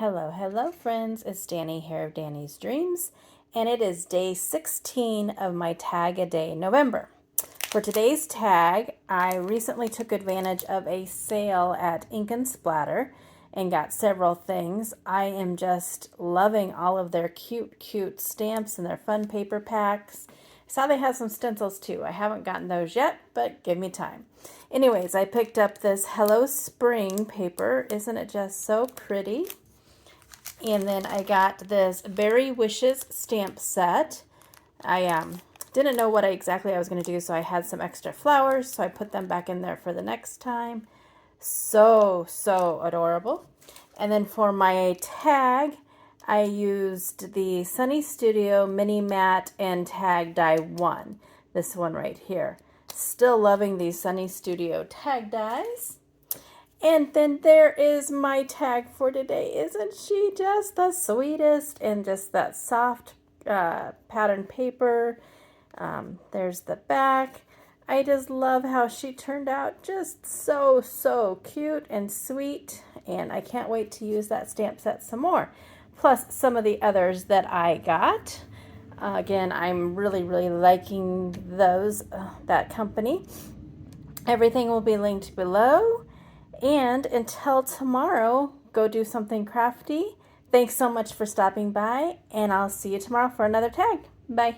Hello, friends. It's Danny here of Danny's Dreams, and it is day 16 of my Tag a Day November. For today's tag, I recently took advantage of a sale at Ink and Splatter and got several things. I am just loving all of their cute stamps and their fun paper packs. I saw they have some stencils too. I haven't gotten those yet, but give me time. Anyways, I picked up this Hello Spring paper. Isn't it just so pretty? And then I got this Berry Wishes stamp set. I didn't know what exactly I was going to do, so I had some extra flowers, so I put them back in there for the next time. So adorable. And then for my tag, I used the Sunny Studio Mini Matte and Tag Die 1. This one right here. Still loving these Sunny Studio tag dies. And then there is my tag for today. Isn't she just the sweetest? And just that soft pattern paper. There's the back. I just love how she turned out. Just so cute and sweet. And I can't wait to use that stamp set some more. Plus some of the others that I got. Again, I'm really liking those, that company. Everything will be linked below. And until tomorrow, go do something crafty. Thanks so much for stopping by, and I'll see you tomorrow for another tag. Bye.